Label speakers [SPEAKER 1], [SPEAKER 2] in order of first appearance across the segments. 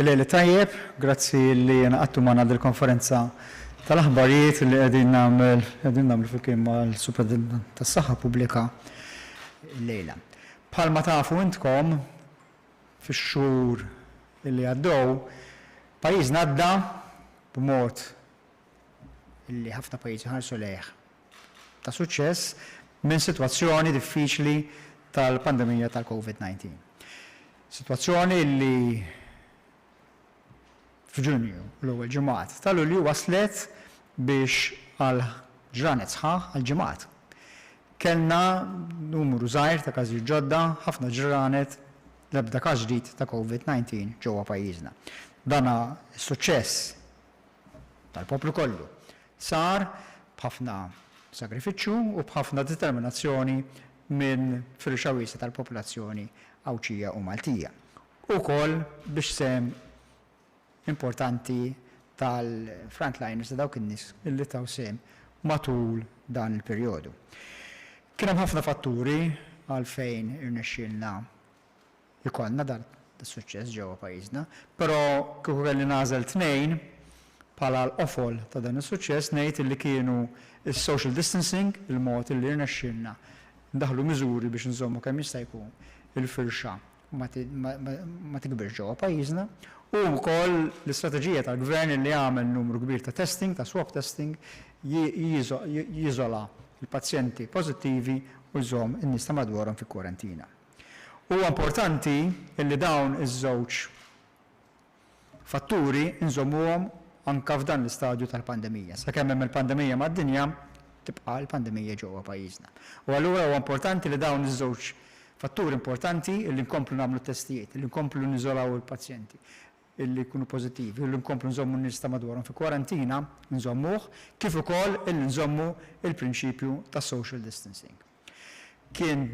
[SPEAKER 1] Il-lejli tajjeb, grazzi li naqattu maħna dil-konferenza tal-aħbarijiet li għedin namlu fil-kim mal-Superintendent tas-Saħħa Pubblika il-lejla. Bħalma tafu intkom fix-xhur li għaddew, pajjiżna għadda b'mod illi ħafna pajjiżi ħarsu lejh ta' suċċess minn sitwazzjoni diffiċli tal-pandemija tal-COVID-19. Sitwazzjoni li f'Ġunju l-ewwel ġimgħat tal-Lulju waslet biex għal ġranet sħaħ għal ġimgħat. Kellna numru żgħir ta' każijiet ġodda, ħafna ġranet l-ebda każ ġdid ta' COVID-19 ġewwa pajjiżna. Dana s-suċċess tal-poplu kollu sar b'ħafna sagrifiċċju u b'ħafna determinazzjoni minn firxa wiesa tal-popolazzjoni Awċija u Maltija. Ukoll biex sem importanti tal-frontliners ta' dawk in-nies illi taw sem matul dan il-perjodu. Kien hemm ħafna fatturi għalfejn irnexxielna ikollna dan is-suċċess ġewwa pajjiżna, però kieku kelli nagħżel tnejn bħala l-qofol ta' dan is-suċċess ngħid illi kienu is-social distancing, il-mod illi irnexxielna ndaħlu miżuri biex nżommu kemm jista' jkun il-firxa ma tikbirx ġewwa pajjiżna, u wkoll l-istrateġija tal-gvern li għamel numru kbir ta' testing, ta' swab testing, jiżola il-pazjenti pożittivi u jżomm in-nies ta' madwarhom fi kwarantina. Huwa importanti li dawn iż-żewġ fatturi nżommuhom anke f'dan l-istadju tal-pandemija. Sakemm hemm il-pandemija mad-dinja, tibqa' l-pandemija ġewwa pajjiżna. U allura huwa importanti li dawn iż-żewġ fatturi importanti li nkomplu nagħmlu testijiet, li nkomplu niżolaw il-pazjenti illi jkunu pożittivi, illi nkomplu nżommu n-nies ta' madwarhom fi kwarantina, nżommuh, kif ukoll illi nżommu il-prinċipju ta' social distancing. Kien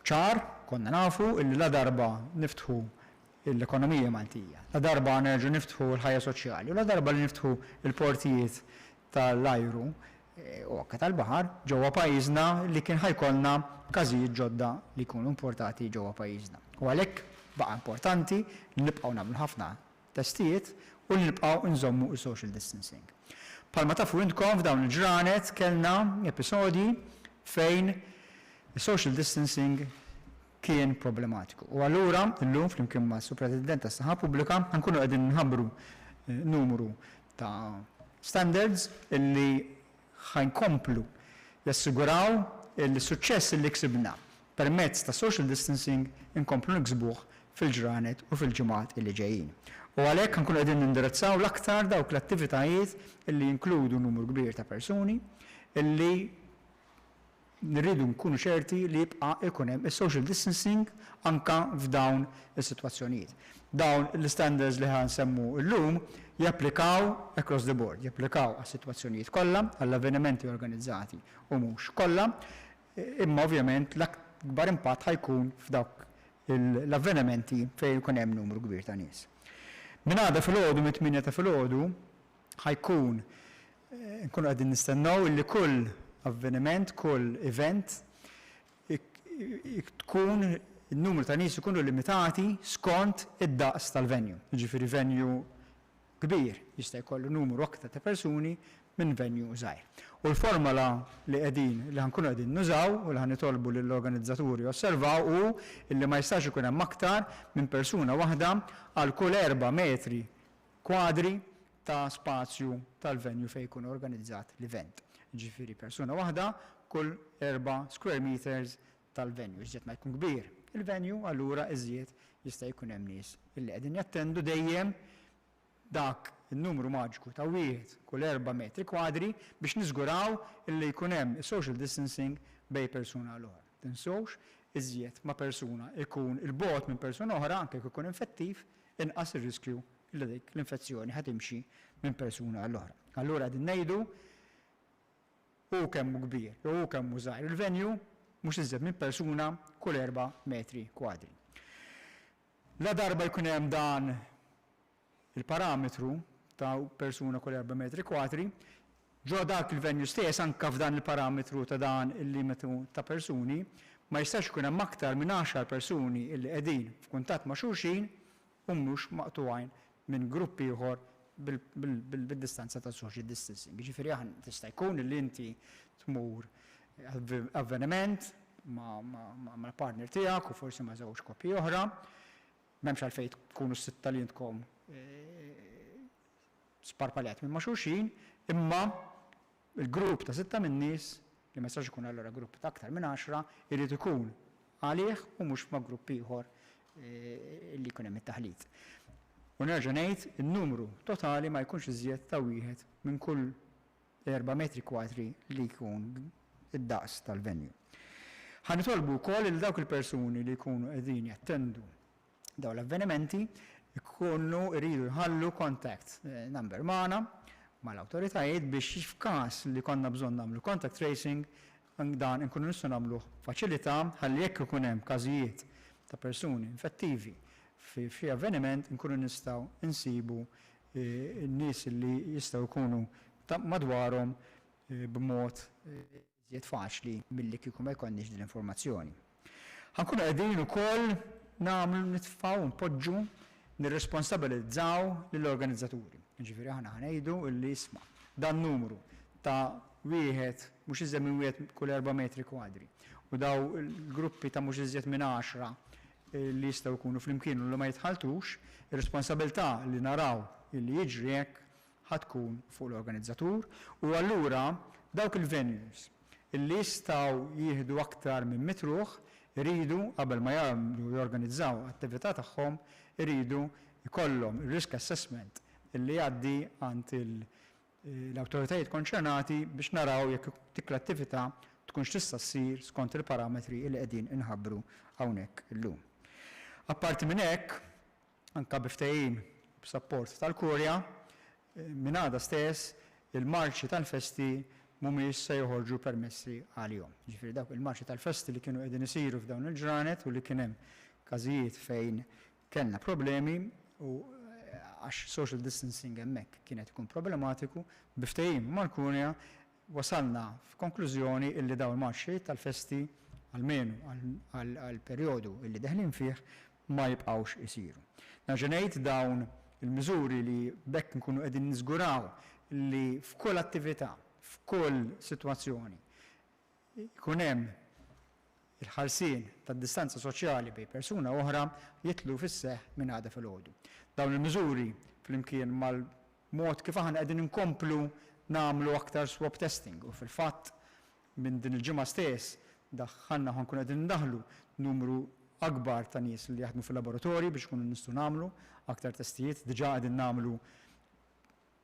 [SPEAKER 1] ċar, konna nafu illi la darba niftħu l-ekonomija Maltija, la darba nerġu niftħu l-ħajja soċjali, u la darba li niftħu il-portijiet tal-ajru u anke tal-baħar ġewwa pajjiżna li kien ħajkollna każijiet ġodda li jkunu importati ġewwa pajjiżna. U għalhekk baqa' importanti li nibqgħu nagħmlu ħafna testijiet u li nibqgħu nżommu s-social distancing. Bħalma tafu intkom f'dawn il-ġranet kellna episodji fejn is-social distancing kien problematiku. U allura llum flimkien mas-Superintendent tas-Saħħa Pubblika nkunu qegħdin nħabbru numru ta' standards illi ħajnkomplu jassiguraw il-suċċess li ksibna permezz ta' social distancing inkomplu niksbuh fil-ġranet u fil-ġimgħat illi ġejjin. U għalhekk nkunu qegħdin nindirizzaw l-aktar dawk l-attivitajiet illi jinkludu numru kbir ta' persuni illi nirridu nkunu ċerti li jibqa' ikun hemm is-social distancing anke f'dawn is-sitwazzjonijiet. Dawn l-standards li ħansemmu llum japplikaw across the board, japplikaw għas-sitwazzjonijiet kollha, għall-avvenimenti organizzati u mhux kollha, imma ovvjament l-akbar impatt ħajkun f'dawk l-avvenimenti fejn ikun hemm numru kbir ta' nies. Minn għada filgħodu mit-8 ta' filgħodu ħajkun nkunu qegħdin nistennew li kull avveniment, kull event tkun il-numru ta' nies ikunu limitati skont id-daqs tal-venue. Jiġifieri venue kbir jista' jkollu numru aktar ta' persuni minn venue żgħir. U l-formola li ħankunu qegħdin nużaw u li ħanitolbu lill-organizzaturi osservaw hu li ma jistax ikun hemm aktar minn persuna waħda għal kull 4 metri kwadri ta' spazju tal-venue fejn jkun organizzat l-event. Ġifieri persuna waħda kull 4 square meters tal-venue. Iżjed ma jkun kbir il-venue, allura iżjed jista' jkun hemm nies illi qegħdin jattendu dejjem dak il-numru maġiku ta' wieħed kull 4 metri kwadri biex niżguraw illi jkun hemm social distancing bejn persuna l oħra. Tinsewx iżjed ma' persuna ikun il-bogħod minn persuna oħra anke jekk ikun infettiv inqas ir-riskju li dik l-infezzjoni ħatimxi minn persuna l oħra. Allura qegħdin ngħidu u kemm kbir u kemm żgħir il-venue mhux iżjed minn persuna kull 4 metri kwadri. La darba jkun hemm dan il-parametru ta' persuna kull 4 metri kwadri, ġo dak il-venue stess anke f'dan il-parametru ta' dan il-limitu ta' persuni ma jistax ikun hemm aktar minn 10 persuni li qegħdin f'kuntatt ma' xulxin u mhux maqtugħajn minn grupp ieħor bil-distanza ta' social distancing. Ġifieri aħna tista' jkun li inti tmur avveniment ma' partner tiegħek u forsi ma' żewġ koppji oħra, m'hemmx għalfejn tkunu s-sitta li intkom sparpaljat minn ma' xulxin, imma il-grupp ta' 6 minn nies li ma jistax ikun allura grupp ta' aktar minn 10 irid ikun għalih u mhux ma' grupp ieħor li jkun hemm it-taħlit. U nerġa' ngħid in-numru totali ma jkunx iżjed ta' wieħed minn kull 4 metri kwadri li jkun id-daqs tal-venue. Ħanitolbu wkoll il dawk il-persuni li jkunu qegħdin jattendu dawn l-avvenimenti ikunu iridu jħallu contact number magħna mal-awtoritajiet biex f'każ li konna bżonn nagħmlu contact tracing dan inkunu nistgħu nagħmlu faċilità ħalli jekk ikun hemm każijiet ta' persuni infettivi fi avveniment inkunu nistgħu insibu n-nies li jistgħu jkunu madwarhom b'mod iżjed faċli milli kieku ma jkollniex din l-informazzjoni. Ħankunu qegħdin ukoll nagħmlu nitfgħu npoġġu nirresponsabilizzaw lill-organizzaturi. Ġifieri aħna ngħidu li isma' dan numru ta' wieħed mhux iżjed minn wieħed kull 4 metri kwadri u daw il-gruppi ta' mhux iżjed minn 10 li jistgħu jkunu flimkien u li ma jitħaltux, ir-responsabilità li naraw li jiġri hekk ħatkun fuq l-organizzatur u allura dawk il-venues illi jistgħu jieħdu aktar minn mitruħ iridu qabel ma jagħmlu jorganizzaw attività tagħhom iridu jkollhom risk assessment illi jgħaddi għand l-awtoritajiet konċernati biex naraw jekk dik l-attività tkunx tista' ssir skont il-parametri li qegħdin inħabbru hawnhekk illum. Apparti minn hekk, anke biftehim b'sapport tal-Kurja, minn għada stess il-marċi tal-festi mhumiex se joħorġu permessi għalihom. Ġifieri dawk il-marċi tal-festi li kienu qegħdin isiru f'dawn il-ġranet u li kien hemm każijiet fejn kellna problemi u għax social distancing hemmhekk kienet ikun problematiku, biftehim mal-Kurja wasalna f'konklużjoni illi dawn il-marċi tal-festi almenu għal-perjodu illi deħlin fih ma jibqgħux isiru. Nerġa' ngħid dawn il-miżuri li bekk nkunu qegħdin niżguraw li f'kull attività, f'kull sitwazzjoni jkun hemm il-ħarsien tad-distanza soċjali bejn persuna oħra jitlu fis-seħħ minn għada filgħodu. Dawn il-miżuri flimkien mal-mod kif aħna qegħdin inkomplu nagħmlu aktar swab testing u fil-fatt minn din il-ġimgħa stess daħħalna ħankun qegħdin ndaħlu numru akbar ta' nies li jaħdmu fil-laboratorji biex kunu nistgħu nagħmlu aktar testijiet, diġà qegħdin nagħmlu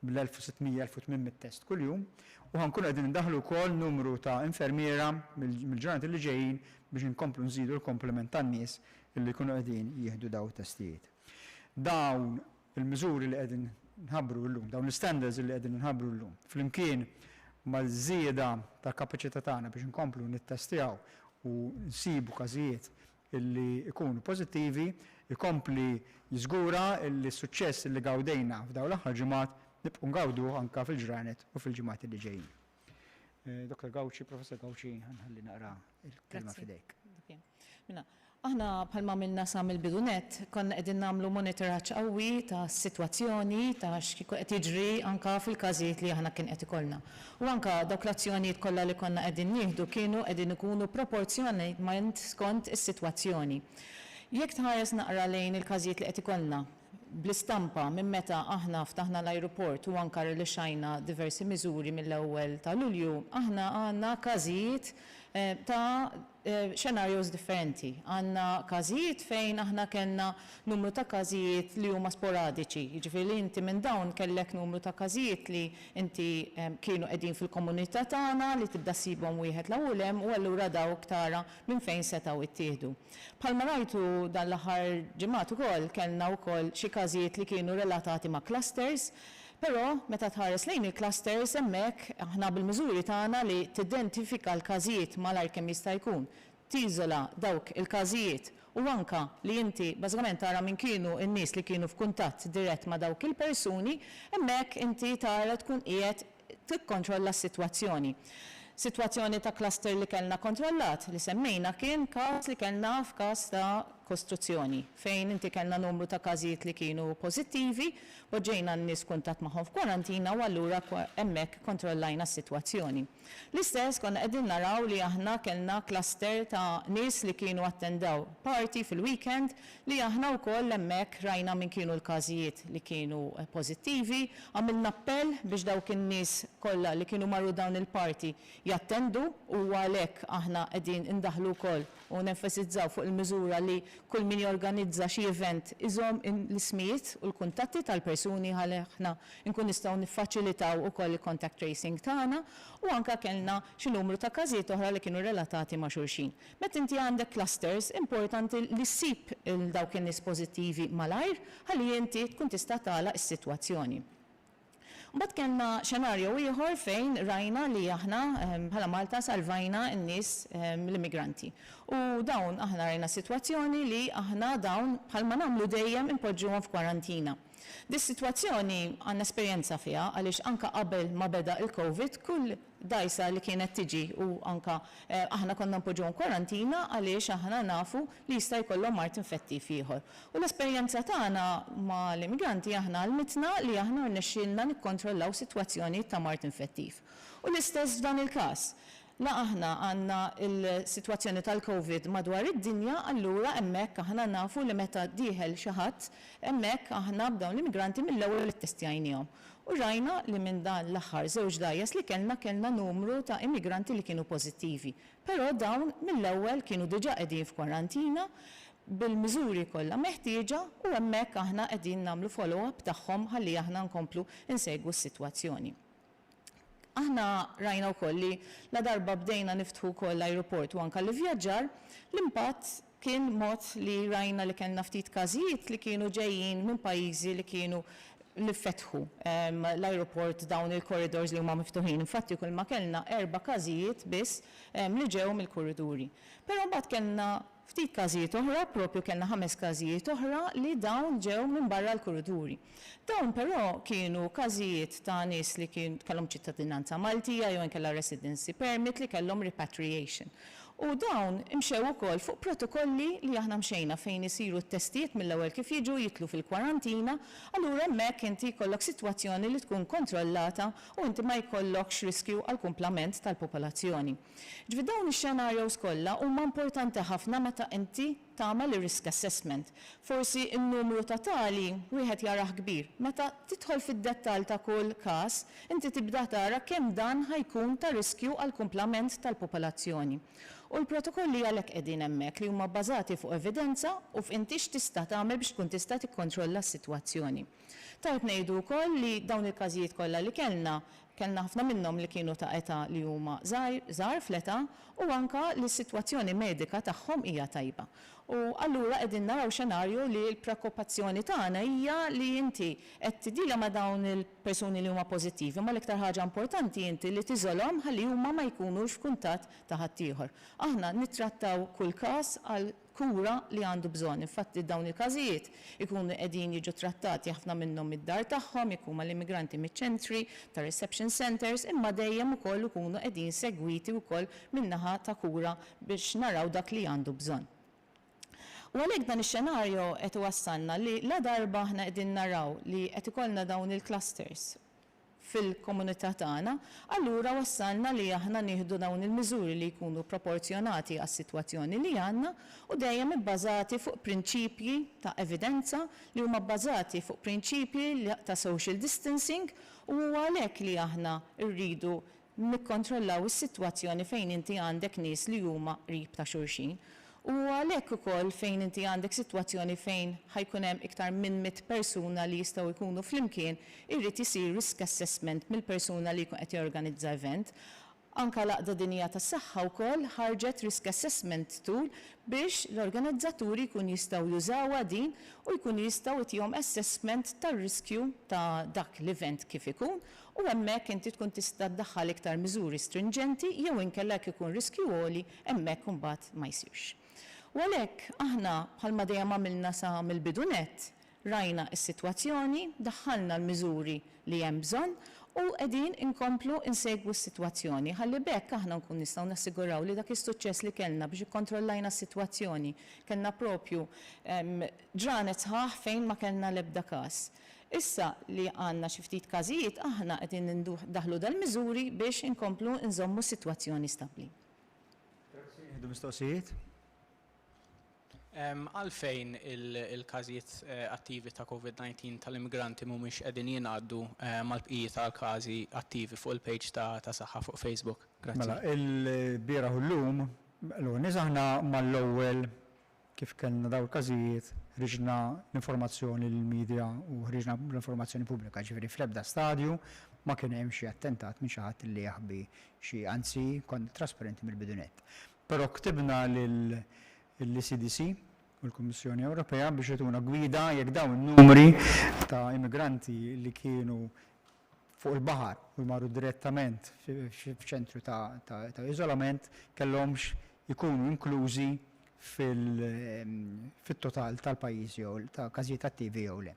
[SPEAKER 1] bil-1600-1800 test kuljum u ħankunu qegħdin ndaħlu wkoll numru ta' infermiera mill-ġranet li ġejjin biex inkomplu nżidu l-komplement tan-nies illi jkunu qegħdin jieħdu daw testijiet. Dawn il-miżuri li qegħdin nħabbru llum, dawn l-standards li qegħdin nħabbru llum, flimkien mal-żieda tal-kapaċità tagħna biex inkomplu nittestjaw u nsibu każijiet illi ikunu pożittivi, ikompli jiżgura illi s-suċċess illi gawdejna f'dawn l-aħħar ġimgħat nibqgħu ngawdu anke fil-ġranet u fil-ġimgħat li ġejjin. Dr. Gawci, Professor Gawci, ħanħalli naqra il-kelma fidejk.
[SPEAKER 2] Aħna bħalma minna sa mill-bidunet konna qegħdin nagħmlu monitoraġġ qawwi ta' sitwazzjoni ta' x'kieku qed jiġri anke fil-każijiet li aħna kien qed ikollna. U anke dawk l-azzjonijiet kollha li konna qegħdin nieħdu kienu qegħdin ikunu proporzjonalment skont is-sitwazzjoni. Jekk tħares naqra lejn il-każijiet li qed ikollna bl-istampa minn meta aħna ftaħna l-ajruport u anke riliexxajna diversi miżuri mill-ewwel ta' Lulju, aħna għandna każijiet ta' scenarios differenti. Għandna każijiet fejn aħna kellna numru ta' każijiet li huma sporadiċi. Jiġifieri inti minn dawn kellek numru ta' każijiet li inti kienu qegħdin fil-komunità tagħna li tibda ssibhom wieħed l-ewwel hemm u allura dawk tara minn fejn setgħu ittieħdu. Bħalma rajtu dan l-aħħar ġimgħat ukoll kellna wkoll xi każijiet li kienu relatati ma' clusters. Però meta tħares lejn il-clusters hemmhekk aħna bil-miżuri tagħna li tidentifika l-każijiet malajr kemm jista' jkun, tiżola dawk il-każijiet u anke li inti bażikament tara min kienu n-nies li kienu f'kuntatt dirett ma' dawk il-persuni, hemmhekk inti tara tkun qiegħed tikkontrolla s-sitwazzjoni. Sitwazzjoni ta' cluster li kellna kontrollat li semmejna kien każ li kellna f'każ ta' kostruzzjoni fejn inti kellna numru ta' każijiet li kienu pożittivi, poġġejna n-nies kuntatt magħhom f'kwarantina u allura hemmhekk kontrollajna s-sitwazzjoni. L-istess konna qegħdin naraw li aħna kellna cluster ta' nies li kienu attendaw party fil-weekend li aħna wkoll hemmhekk rajna min kienu l-każijiet li kienu pożittivi, għamilna appell biex dawk in-nies kollha li kienu marru dawn il-party jattendu u għalhekk aħna qegħdin indaħlu wkoll u nenfasizzaw fuq il-miżura li kull min jorganizza xi event iżomm l-ismijiet u l-kuntatti tal-persuni ħalli aħna nkun nistgħu niffaċilitaw ukoll il-contact tracing tagħna u anke kellna xi numru ta' każijiet oħra li kienu relatati ma' xulxin. Meta inti għandek clusters importanti li ssib dawk in-nies pożittivi malajr ħalli inti tkun tista' tagħlaq is-sitwazzjoni. Mbagħad kellna xenarju ieħor fejn rajna li aħna bħala Malta salvajna n-nies l-immigranti. U dawn aħna rajna sitwazzjoni li aħna dawn bħalma nagħmlu dejjem impoġġuhom f'kwarantina. Dis-sitwazzjoni għandna esperjenza fiha għaliex anke qabel ma beda il-COVID kull dajsa li kienet tiġi u anke aħna konna npoġġuhom kwarantina għaliex aħna nafu li jista' jkollhom mart infettiv ieħor. U l-esperjenza tagħna ma' l-immigranti aħna għalmitna li aħna rnexxielna nikkontrollaw sitwazzjoni ta' mart infettiv. U l-istess f'dan il-każ. La aħna għandna il-sitwazzjoni tal-COVID madwar id-dinja, allura hemmhekk aħna nafu li meta dieħel xi ħadd hemmhekk aħna b'dawn l-immigranti mill-ewwel li ttestjajnihom. U rajna li minn dan l-aħħar żewġ dajjes li kellna numru ta' immigranti li kienu pożittivi. Però dawn mill-ewwel kienu diġà qegħdin f'kwarantina bil-miżuri kollha meħtieġa u hemmhekk aħna qegħdin nagħmlu follow-up tagħhom ħalli aħna nkomplu insegwu s-sitwazzjoni. Aħna rajna wkoll li la darba bdejna niftħu wkoll l-ajruport u anke li vjaġġar, l-impatt kien mod li rajna li kellna ftit każijiet li kienu ġejjin minn pajjiżi li kienu li fetħu l-aeroport dawn il-corridors li huma miftuħin. Infatti kull ma kellna 4 każijiet biss li ġew mill-korriduri. Però mbagħad kellna ftit każijiet oħra, propju kellna 5 każijiet oħra li dawn ġew minn barra l-korriduri. Dawn però kienu każijiet ta' nies li kellhom ċittadinanza Maltija jew inkella residency permit li kellhom repatriation. U dawn imxew ukoll fuq protokolli li aħna mxejna fejn isiru t-testijiet mill-ewwel kif jiġu jitlu fil-kwarantina, allura hemmhekk inti jkollok sitwazzjoni li tkun kontrollata u inti ma jkollokx riskju għal kumplament tal-popolazzjoni. Ġifieri dawn ix-xenarjows kollha huma importanti ħafna meta inti tagħmel ir-risk assessment. Forsi n-numru ta' tali wieħed jarah kbir. Meta tidħol fid-dettall ta' kull każ, inti tibda tara kemm dan ħajkun ta' riskju għal kumplament tal-popolazzjoni. U l-protokolli għalhekk qegħdin hemmhekk li huma bbażati fuq evidenza u f'intix tista' tagħmel biex tkun tista' tikkontrolla s-sitwazzjoni. Tajb ngħidu wkoll li dawn il-każijiet kollha li kellna ħafna minnhom li kienu ta' età li huma żgħar fl-età u anke li s-sitwazzjoni medika tagħhom hija tajba. U allura qegħdin naraw xenarju li l-preokkupazzjoni tagħna hija li inti qed tidila ma' dawn il-persuni li huma pożittivi, ma l-iktar ħaġa importanti inti li tiżolhom ħalli huma ma jkunux f'kuntatt ta' ħadd ieħor. Aħna nittrattaw kull każ għal kura li għandu bżonn. Infatti dawn il-każijiet ikunu qegħdin jiġu trattati ħafna minnhom mid-dar tagħhom, ikunu l-immigranti miċ-ċentri ta' reception centers, imma dejjem ukoll ikunu qegħdin segwiti wkoll min-naħa ta' kura biex naraw dak li għandu bżonn. U għalhekk dan ix-xenarju qed iwassalna li la darba aħna qegħdin naraw li qed ikollna dawn il-clusters fil-komunità tagħna, allura wassalna li aħna nieħdu dawn il-miżuri li jkunu proporzjonati għas-sitwazzjoni li għandna u dejjem ibbażati fuq prinċipji ta' evidenza li huma bbażati fuq prinċipji ta' social distancing u għalhekk li aħna rridu nikkontrollaw is-sitwazzjoni fejn inti għandek nies li huma qrib ta' xulxin. U għalhekk ukoll fejn inti għandek sitwazzjoni fejn ħajkun hemm iktar minn 100 persuna li jistgħu jkunu flimkien, irrid isir risk assessment mill-persuna li jkun qed jorganizza event. Anka l-Għaqda Dinjija tas-Saħħa wkoll ħarġet risk assessment tool biex l-organizzaturi jkun jistgħu jużawha din u jkun jistgħu jtihom assessment tar-riskju ta' dak l-event kif ikun u hemmhekk inti tkun tista' tdaħħal iktar miżuri stringenti jew inkella jekk ikun riskju għoli hemmhekk imbagħad ma jsirx. U għalhekk aħna bħalma dejjem għamilna sa mill-bidu nett rajna s-sitwazzjoni, daħħalna l-miżuri li hemm bżonn U qegħdin inkomplu insegwu s-sitwazzjoni. Ħalli bekk aħna nkun nistgħu nassiguraw li dak is-suċċess li kellna biex ikkontrollajna s-sitwazzjoni. Kellna propju ġranet sħaħ fejn ma kellna l-ebda każ. Issa li għandna xi ftit każijiet aħna qegħdin daħlu dal-miżuri biex inkomplu nżommu s-sitwazzjoni stabbli.
[SPEAKER 1] Għidu mistoqsijiet?
[SPEAKER 3] Għalfejn il-każijiet attivi ta' COVID-19 tal-immigranti mhumiex qegħdin jingħaddu mal-bqija tal-każi attivi fuq il-page ta' saħħa fuq Facebook?
[SPEAKER 1] Mela, il-bieraħ u llum, niżaħna mal-ewwel kif kellna dawn il-każijiet, ħriġna l-informazzjoni lill-medja u ħriġna l-informazzjoni pubblika, ġifieri fl-ebda stadju ma kien hemm xi attentat minn xi ħadd li jaħbi xi, anzi kont trasparenti mill-bidunet. Però ktibna l-CDC u l-Kummissjoni Ewropea biex jagħtuna gwida jekk dawn in-numri ta' immigranti li kienu fuq il-baħar u jmarru direttament f'ċentru ta' iżolament kellhomx ikunu inklużi fil-total tal-pajjiż jew ta' każijiet attivi jew le.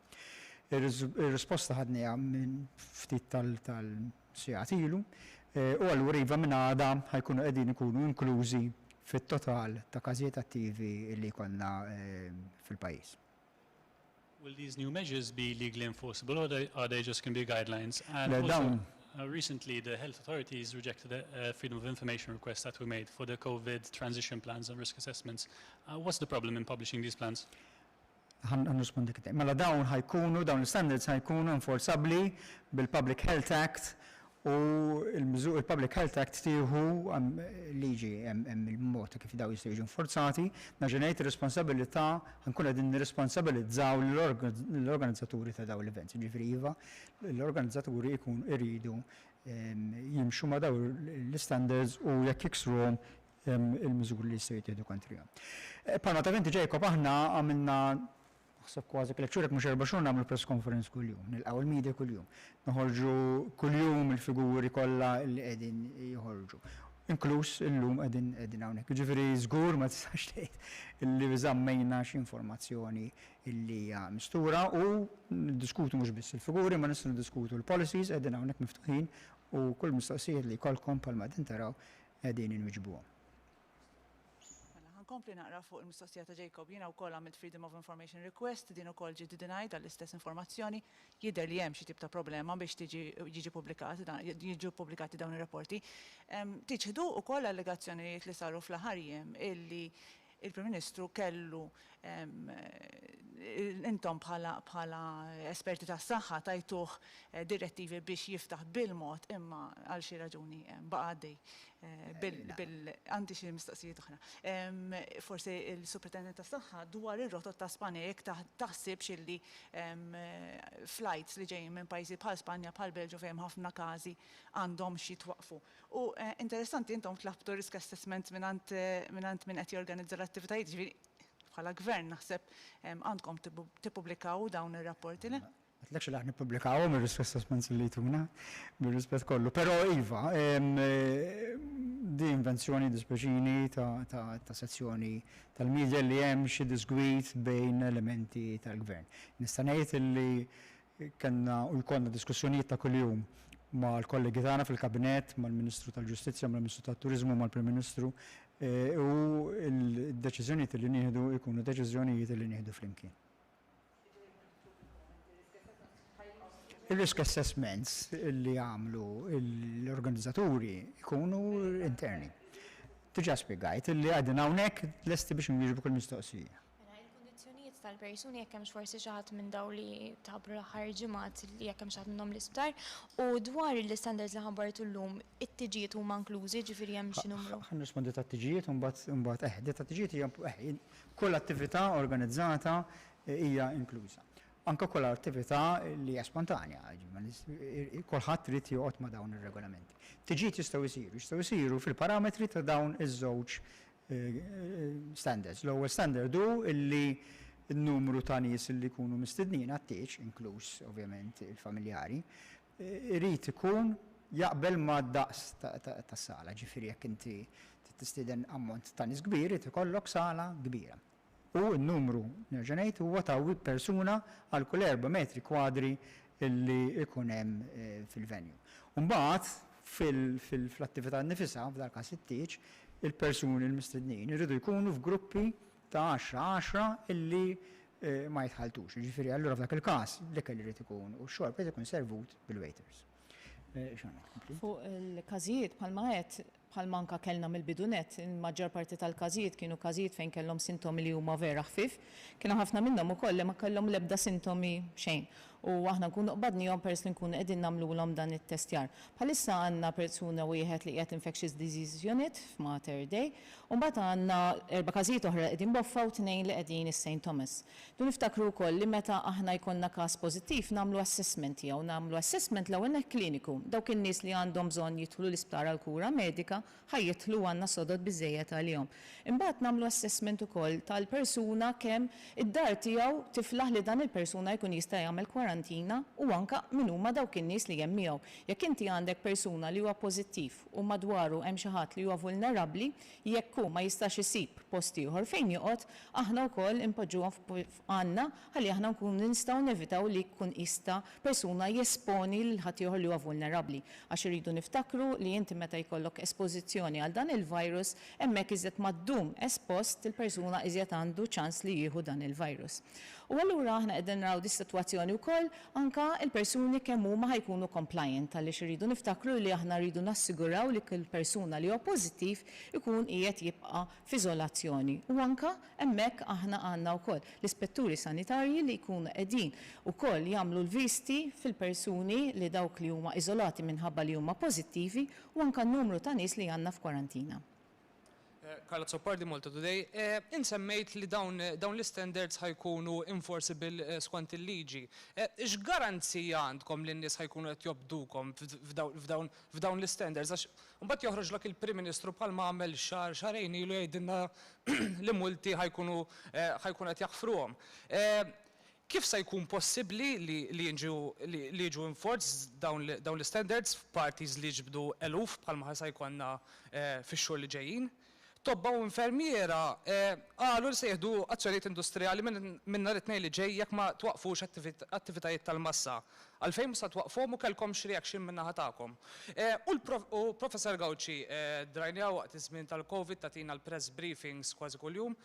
[SPEAKER 1] Ir-risposta ħadniha minn ftit tal-sigħat ilu u allura iva minn għada ħajkunu qegħdin ikunu inklużi fit-total ta' każijiet attivi li konna fil-pajjiż.
[SPEAKER 4] Will these new measures be legally enforceable or are they just going to be guidelines? And
[SPEAKER 1] Le,
[SPEAKER 4] also,
[SPEAKER 1] dawn-
[SPEAKER 4] recently the health authorities rejected a freedom of information request that we made for the COVID transition plans and risk assessments. What's the problem in publishing these plans?
[SPEAKER 1] Rispondi kif. Mela dawn l-standards ħajkunu enforzabbli bil-Public Health Act u il-Public Health Act tieħu liġi hemm il-mod kif daw jistgħu jiġu enforzati, naġenejt ir-responsabilità ħankun qegħdin nirresponsabilizzaw l-organizzaturi ta' dawn l-events. Ġifieri iva, l-organizzaturi jkun iridu jimxu ma' dawn l-standards u jekk jiksruhom il-miżuri li jistgħu jittieħdu kontrihom. Palma ta' eventi Jacob aħna għamilna naħseb kważi lecture mhux 4 xhur nagħmlu press conference kuljum, nilqgħu il-media kuljum. Noħorġu kuljum il-figuri kollha li qegħdin joħorġu. Inkluż illum qegħdin hawnhekk. Jiġifieri żgur ma tistax tgħid illi żammejna xi informazzjoni illi hija mistura u niddiskutu mhux biss il-figuri ma nistgħu niddiskutu l-policies qegħdin hawnhekk miftuħin u kull mistoqsijiet li jkollkom bħalma qegħdin taraw qegħdin inwiġbuhom.
[SPEAKER 5] Kompli naqra fuq il-mistoqsija ta' Jacob, jiena wkoll għamilt Freedom of Information Request, din ukoll ġiet denied għall-istess informazzjoni, jidher li hemm xi tip ta' problema biex jiġu pubblikati dawn ir-rapporti. Tiġħdu wkoll allegazzjonijiet li saru fl-aħħar jiem illi il-Prim Ministru kellu intom bħala esperti tas-saħħa tajtuh direttivi biex jiftaħ bil-mod imma għal xi raġuni baqa' għaddej għandi xi mistoqsijiet oħra. Forsi il-Superintendent tas-Saħħa dwar ir-rotot ta' Spanja jekk taħsibx illi flights li ġejjin minn pajjiżi bħal Spanja bħal Belġu fejn ħafna każi għandhom xi twaqfu. U interessanti intom tlabtu risk assessment mingħand min qed jorganizza l-attivitajiet, ġifieri bħala gvern naħseb għandkom tippubblikaw dawn ir-rapporti le?
[SPEAKER 1] Għatlekx li għan publikawhom ir-risk assessments li jtuna, bil-rispett kollu. Però iva, di invenzjoni dispeċini ta' sezzjoni tal-medja li hemm xi disgwit bejn elementi tal-gvern. Nista' ngħid li kellna u jkollna diskussjonijiet ta' kuljum mal-kollegi tagħna fil-kabinet, mal-Ministru tal-Ġustizzja, mal-Ministru tat-Turiżmu, mal-Prim Ministru u l-deċiżjonijiet li nieħdu jkunu deċiżjonijiet li nieħdu flimkien. Il-risk assessments li għamlu l-organizzaturi jkunu interni. Tiġa spiegajt li għadin hawnhekk lesti biex nwieġbu kull mistoqsija.
[SPEAKER 6] Il-kondizzjonijiet tal-persuni jekk hemm forsi xi ħadd minn dawn li tabru l-aħħar ġimgħat li jekk hemm xi ħadd minnhom l-isptar u dwar l-istandards li ħabbartu llum it-tiġijiet huma inklużi ġifieri hemm xi numru.
[SPEAKER 1] Ħan rispondi tat-tiġijiet u mbagħad tat-tiġijiet hija kull attività organizzata hija inkluża. Anke kull attività li hija spontanja, kulħadd trid joqgħod ma' dawn ir-regolamenti. Tiġijiet jistgħu jsiru fil-parametri ta' dawn iż-żewġ standards. L-ewwel standard hu illi n-numru ta' nies li jkunu mistednin għat-tieġ, inkluż ovvjament il-familjari, irid ikun jaqbel ma' daqs tas-sala, ġifieri jekk inti tistieden ammont ta' nies kbir, irid ikollok sala kbira. U n-numru nerġa' ngħid huwa ta' persuna għal kull 4 metri kwadri illi ikun hemm fil-venue. Mbagħad fil-attività nifisha f'dal każ it-tieġ il-persuni l-mistednin irridu jkunu f'gruppi ta' 10 illi ma jitħaltux. Ġifieri allura f'dak il-każ l-ikel irid ikun u x-xorb irid ikun servut bil-waiters.
[SPEAKER 2] Fuq il-każijiet bħalma qed bħalma anke kellna mill-bidunet, il-maġġor parti tal-każijiet kienu każijiet fejn kellhom sintomi li huma vera ħfief, kienu ħafna minnhom ukoll li ma kellhom l-ebda sintomi xejn. U aħna nkunu qbadnihom pers li nkunu qegħdin nagħmluhom dan it-testjar. Bħalissa għandna persuna wieħed li qiegħed Infectious Disease Unit f'Mater Dei, u mbagħad għandna 4 każijiet oħra qegħdin boffa u 2 li qegħdin is-St. Thomas. Du niftakru wkoll li meta aħna jkollna każ pożittiv nagħmlu assessment jew nagħmlu assessment l-ewwel kliniku. Dawk in-nies li għandhom bżonn jidħlu l-isptar għal kura medika ħajjitlu għandna sodod biżejjed għalihom. Imbagħad nagħmlu assessment ukoll tal-persuna kemm id-dar tiegħu tiflaħ li dan il-persuna jkun jista' jagħmel kwarantina u anke min huma dawk in-nies li hemm miegħu. Jekk inti għandek persuna li huwa pożittiv u madwaru hemm xi ħadd li huwa vulnerabbli, jekk hu ma jistax isib post ieħor fejn joqgħod, aħna wkoll impoġġuhom għandna ħalli aħna nkunu nistgħu nevitaw li jkun jista' persuna jesponi lil ħadd ieħor li huwa vulnerabbli. Għax iridu niftakru li inti meta jkollok espożizzjoni għal dan il-virus hemmhekk iżjed maddum espost il-persuna iżjed għandu ċans li jieħu dan il-virus. U allura aħna qegħdin naraw dis-sitwazzjoni wkoll anke il-persuni kemm huma ħajkunu compliant għaliex iridu niftakru li aħna rridu nassiguraw li kull persuna li huwa pożittiv ikun qiegħed jibqa' f'iżolazzjoni. U anke hemmhekk aħna għandna wkoll l-ispetturi sanitarji li jkunu qegħdin ukoll jagħmlu l-visti fil-persuni li dawk li huma iżolati minħabba li huma pożittivi u anke n-numru ta' nies li għandna f'kwarantina.
[SPEAKER 7] Carla Zoppardi Malta Today. Insemmejt li dawn l-standards ħajkunu enforceable skont il-liġi. X'garanzija għandkom li n-nies ħajkunu qed jobdukom f'dawn l-standards? Għax mbagħad joħroġlok il-Prim Ministru bħalma għamel xarejn ilu jgħidilna li multi ħajkunu qed jaħfruhom. Kif se jkun possibbli li jiġu enforced dawn l-standards f'parties li ġbdu eluf bħalma ħa jkollna fix-xhur li ġejjin? Tobba u infermiera qalu li se jieħdu azzjonijiet industrijali minn nhar it-tnejn li ġej jekk ma twaqfux attivitajiet tal-massa. Għalfejn ma twaqfhom u kellkomx reaction minn naħa tagħkom. U Professor Gawci drajnija waqt iż-żmien tal-COVID tagħtina l-press briefings kważi kuljum.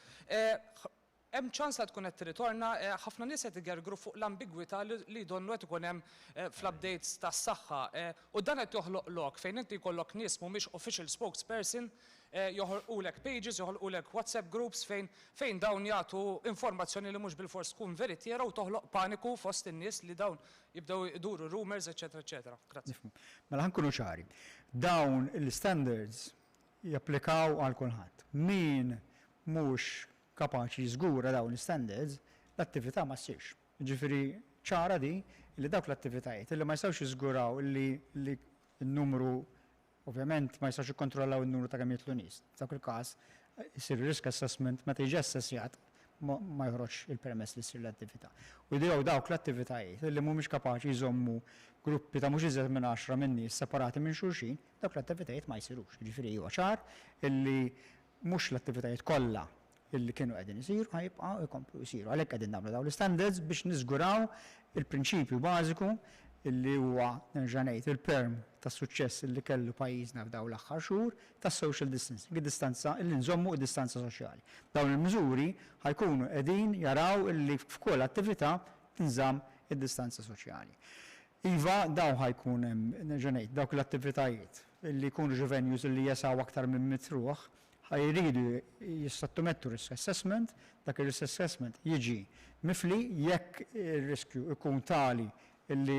[SPEAKER 7] Hemm ċans li tkun qed tirritorna ħafna nies qed igergru fuq l-ambigwità li donnu qed ikun hemm fl-updates tas-saħħa u dan qed joħloq lok fejn inti jkollok nies mhumiex official spokesperson joħolqulek pages, joħolqulek WhatsApp groups fejn dawn jagħtu informazzjoni li mhux bil-fors tkun veritiera u toħloq paniku fost in-nies li dawn jibdew iduru rumors, eċetera, eċetera. Grazzi.
[SPEAKER 1] Mela ħankunu ċari. Dawn il-standards japplikaw għal kulħadd. Min mhux kapaċi żgura dawn l-standards, l-attività ma ssirx. Ġifieri ċara di li dawk l-attivitajiet li ma jistgħux jiżguraw li n-numru ovvjament ma jistax jikkontrollaw in-numru ta' kemm jitlu nies. Dak il-każ isir risk assessment meta jiġi assessjat ma joħroġ il-permess li ssir l-attività. U jdew dawk l-attivitajiet li mhumiex kapaċi jżommu gruppi ta' mhux iżgħar minn 10 minn nies separati minn xulxin, dawk l-attivitajiet ma jsirux. Jiġifieri huwa ċar illi mhux l-attivitajiet kollha illi kienu qegħdin isiru ħajbqgħu jkomplu jsiru. Għalhekk qegħdin nagħmlu dawn l-standards biex niżguraw il-prinċipju bażiku illi huwa nerġa' ngħid il-perm tas-suċċess illi kellu pajjiżna f'dawn l-aħħar xhur tas-social distancing, id-distanza illi nżommu id-distanza soċjali. Dawn il-miżuri ħajkunu qegħdin jaraw illi f'kull attività tinżamm id-distanza soċjali. Iva dawn ħajkun hemm nerġa' ngħid dawk l-attivitajiet illi jkunu venues illi jesaw aktar minn mitruħ ħajridu jissottomettu risk assessment, dak ir-risk assessment jiġi mifli jekk ir-riskju ikun tali illi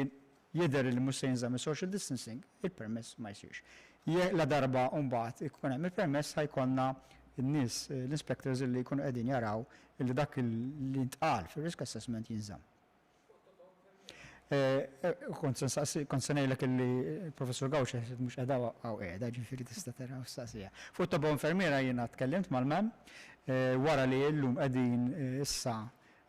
[SPEAKER 1] jidher li mhux se jinżamm is-social distancing, il-permess ma jsirx. La darba mbagħad ikun hemm il-permess ħajkollna n-nies l-inspectors illi jkunu qegħdin jaraw illi dak li ntqal fir-risk assessment jinżamm. Kont se ngħidlek illi il-Professor Gawci mhux qiegħda qiegħda ġifieri tista' tara staqsija. Fuq tobba infermiera jiena tkellimt mal-mem wara li llum qegħdin issa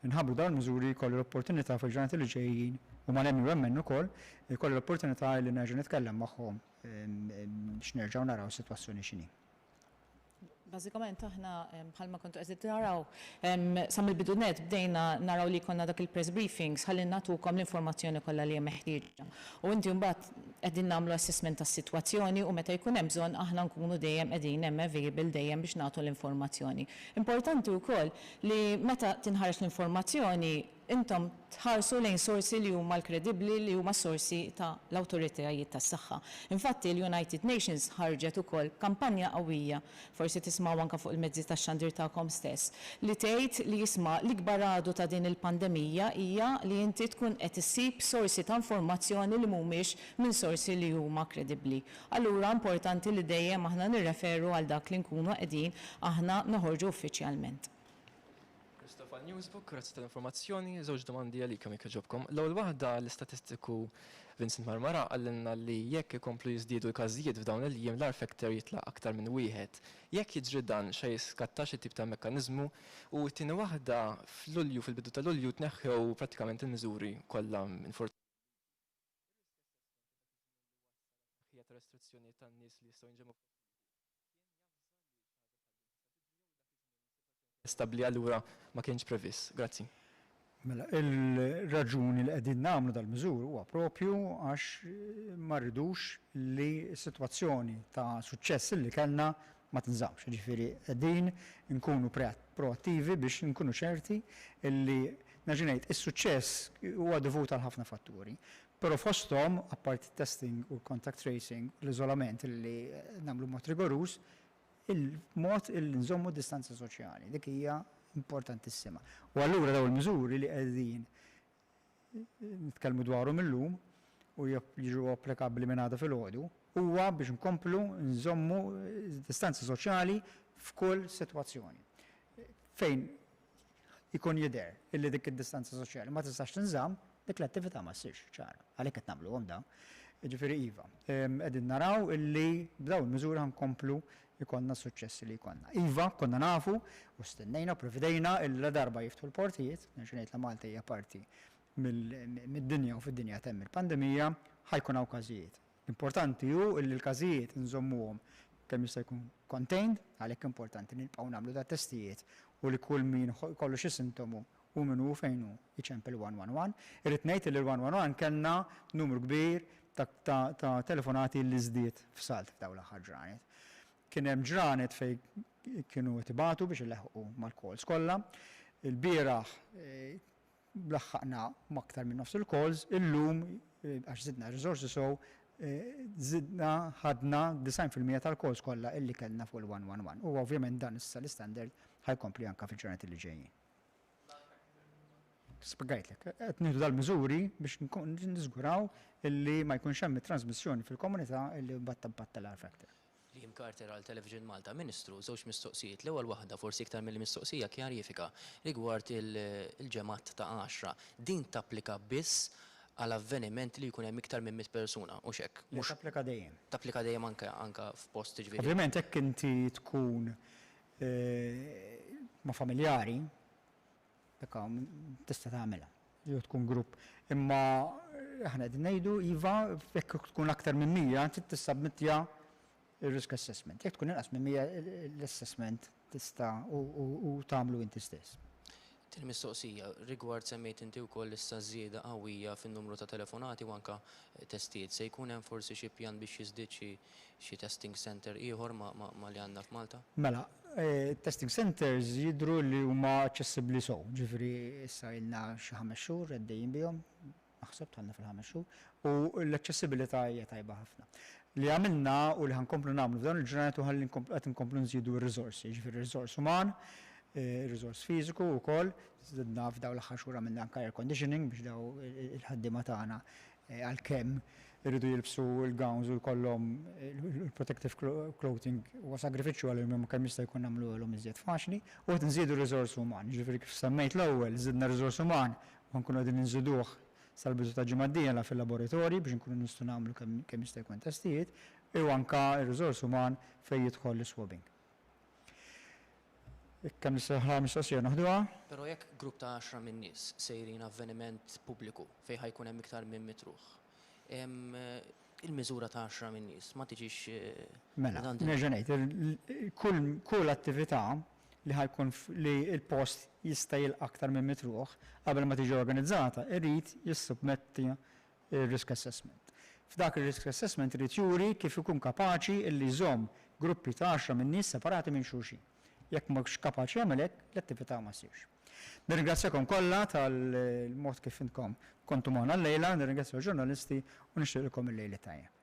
[SPEAKER 1] nħabbu dawn miżuri jkollu l-opportunità fil-ġurnati li ġejjin u ma nemmi wemmen ukoll jkollu l-opportunità li nerġa' nitkellem magħhom biex nerġgħu naraw is-sitwazzjoni x'inhi.
[SPEAKER 2] Bażikament aħna bħalma kontu qed naraw sa mill-bidunet bdejna naraw li konna dak il-press briefings ħalli nagħtukom l-informazzjoni kollha li hemm meħtieġa. U inti mbagħad qegħdin nagħmlu assessment tas-sitwazzjoni u meta jkun hemm bżonn aħna nkunu dejjem qegħdin hemm available dejjem biex nagħtu l-informazzjoni. Importanti wkoll li meta tinħareġ l-informazzjoni intom tħarsu lejn sorsi li huma l-kredibbli li huma sorsi ta' l-awtoritajiet tas-saħħa. Infatti l-United Nations ħarġet ukoll kampanja qawwija, forsi tisma'w anke fuq il-mezzi tax-xandir tagħkom stess, li tgħid li jisma' l-ikbar għadu ta' din il-pandemija hija li inti tkun qed issib sorsi ta' informazzjoni li mhumiex minn sorsi li huma kredibbli. Allura importanti li dejjem aħna nirreferu għal dak li nkunu qegħdin aħna noħorġu uffiċjalment.
[SPEAKER 8] Christopher Newsbook, grazzi tal-informazzjoni, żewġ domandi għalikom jekk ġobkom. L-ewwel waħda l-istatistiku Vincent Marmara għallinna li jekk ikomplu jiżdiedu l-każijiet f'dawn il-jiem l-R factor jitlaq aktar minn wieħed. Jekk jiġri dan xejn jiskatta xi tip ta' mekkaniżmu u t-tieni waħda f'Lulju fil-bidu ta' Lulju tneħħew prattikament il-miżuri kollha minn restrizzjoni tan-nies li jistgħu jinġemgħu stabli allura ma kienx previss. Grazzi.
[SPEAKER 1] Mela, il-raġuni li qegħdin nagħmlu dal-miżur huwa propju għax ma rridux li s-sitwazzjoni ta' suċċess li kellna ma tinżamx. Ġifieri qegħdin nkunu proattivi biex nkunu ċerti li naġinejt is-suċċess huwa dovut għal ħafna fatturi. Però fosthom apparti testing u contact tracing, l-iżolament li nagħmlu mod rigorus, il-mod il-nżommu distanza soċjali, dik hija importantissima. U allura daw il-miżuri li qegħdin nitkellmu dwarhom illum u jiġu applikabbli minn għada fil-għodu huwa biex nkomplu nżommu distanza soċjali f'kull sitwazzjoni. Fejn ikun jidher illi dik id-distanza soċjali ma tistax tinżamm, dik l-attività ma ssirx ċara. Għalhekk qed nagħmluhom dawn. Ġifieri iva, qegħdin naraw illi b'dawn il-miżuri ħankomplu ikonna suċċessi li jkollna. Iva, konna nafu u stennejna, prevedejna il-la darba jiftħu l-portijiet, ngħid la Malta hija parti mid-dinja u fid-dinja temm il-pandemija, ħajkun hawn każijiet. Importanti hu li l-każijiet nżommuhom kemm jista' jkun contained, għalhekk importanti nibqgħu nagħmlu da testijiet u li kull min kollu xi sintomu u min hu fejn hu iċempel 111. Irrid ngħid li l-111 kellna numru kbir ta' telefonati li żdied f'salt f'dawn l-aħħar ġranet. Kien hemm ġranet fejn kienu tibatu biex ileħqu mal-calls kollha. Il-bieraħ laħħaqna m'aktar minn nofs il-calls, illum għax żidna resources so żidna ħadna 90% tal-calls kollha illi kellna fuq il-111. U ovvjament dan issa l-istandard ħajkompli anke fil-ġranet li ġejjin. Spjegajtlek, qed nieħdu dal-miżuri biex niżguraw illi ma jkunx hemm trasmissjoni fil-komunità illi batta l-R factor.
[SPEAKER 9] Liam Carter għal Television Malta, Ministru, żewġ mistoqsijiet. L-ewwel waħda forsi iktar mill-mistoqsija kjarifika rigward il-ġemat ta' 10. Din tapplika biss għal avveniment li jkun hemm iktar minn 100 persuna u x'hekk.
[SPEAKER 1] Mhux tapplika dejjem.
[SPEAKER 9] Tapplika dejjem anke f'post ġifieri.
[SPEAKER 1] Ovvjament hekk inti tkun ma' familjari, bekka tista' tagħmilha. Jew tkun grupp. Imma aħna qegħdin ngħidu iva jekk tkun aktar minn 100 tissabmittja il-risk assessment. Jekk tkun inqas minn 100 l-assessment tista' u tagħmlu inti stess.
[SPEAKER 9] Mistoqsija, rigward semmejt inti wkoll issa żieda qawwija fin-numru ta' telefonati u anke testijiet. Se jkun hemm forsi xi pjan biex jiżdied xi testing center ieħor ma li għandna f'Malta?
[SPEAKER 1] Mela, testing centers jidhru li huma aċċessibbli sew. Ġifieri issa ilna xi 5 xhur għaddejjin bihom, naħseb tħallna fil-5 xhur, u l-aċċessibilità hija tajba ħafna. Li għamilna u li ħankomplu nagħmlu f'dan il-ġranet u ħalli qed inkomplu nżidu r-riżorsi, ġifieri riżors uman, riżors fiżiku wkoll, żidna f'dawn l-aħħar xhur għamilna anke air conditioning biex daw il-ħaddiema tagħna għalkemm iridu jilbsu l-gowns u jkollhom il-protective clothing huwa sagrifiċċju għalihom kemm jista' jkun nagħmluhom iżjed faċli u qed nżidu r-riżors uman. Ġifieri kif semmejt l-ewwel żidna riżors uman u nkunu qegħdin inżiduh sal-bidu ta' ġimgħa fil-laboratorji biex nkunu nistgħu nagħmlu kemm jista' jkun testijiet u anke r-riżors uman fejn jidħol l-swabbing. Kemm nistgħu mistoqsija naħduha?
[SPEAKER 9] Però jekk grupp ta' 10 minn nies sejrin avveniment pubbliku fejn ħajkun hemm iktar minn 100 ruħ. il-miżura ta' 10 minn nies ma tiġix
[SPEAKER 1] Mela,
[SPEAKER 9] għandi-
[SPEAKER 1] neġenejt, kull attività li ħajkun li il-post jista' jilqa' aktar minn mitruħ qabel ma tiġi organizzata, irrid jissubmetti il-risk assessment. F'dak il-risk assessment irid juri kif ikun kapaċi illi jżomm gruppi ta' 10 minn nies separati minn xulxin. Jekk mhux kapaċi jagħmel hekk, l-attività ma ssirx. Nirringrazzjakom kollha tal-mod kif intkom kontu magħna llejla, nirringrazzja l-ġurnalisti u nixtieqilkom il-lejli tajjeb.